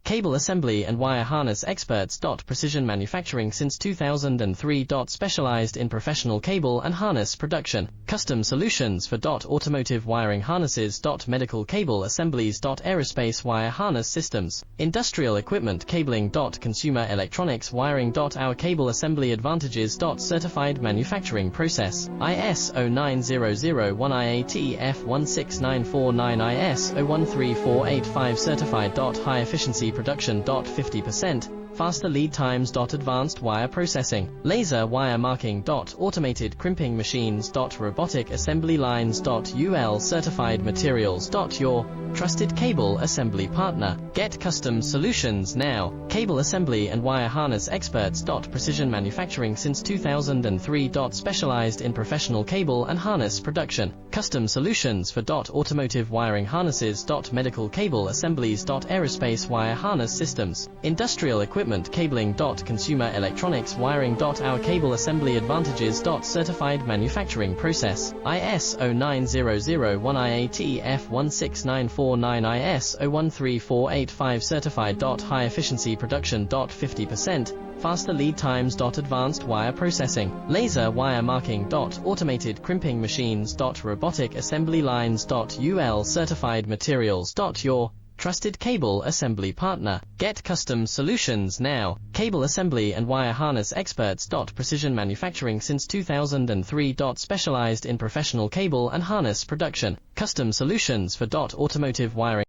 Cable assembly and wire harness experts. Precision manufacturing since 2003. Specialized in professional cable and harness production. Custom solutions for automotive wiring harnesses. Medical cable assemblies. Aerospace wire harness systems. Industrial equipment cabling. Consumer electronics wiring. Our cable assembly advantages. Certified manufacturing process. ISO 9001 IATF 16949 ISO 13485 certified. High efficiency production. 50%. Faster lead times. Advanced wire processing. Laser wire marking. Automated crimping machines. Robotic assembly lines. UL certified materials. Your trusted cable assembly partner. Get custom solutions now. Cable assembly and wire harness experts. Precision manufacturing since 2003. Specialized in professional cable and harness production. Custom solutions for automotive wiring harnesses. Medical cable assemblies. Aerospace wire harness systems. Industrial equipment cabling. Consumer electronics wiring. Our cable assembly advantages. Certified manufacturing process. ISO 9001 IATF 16949 ISO 13485 certified. High efficiency production. 50%. Faster lead times. Advanced wire processing. Laser wire marking. Automated crimping machines. Robotic assembly lines. UL certified materials. Your trusted cable assembly partner. Get custom solutions now. Cable assembly and wire harness experts. Precision manufacturing since 2003. Specialized in professional cable and harness production. Custom solutions for automotive wiring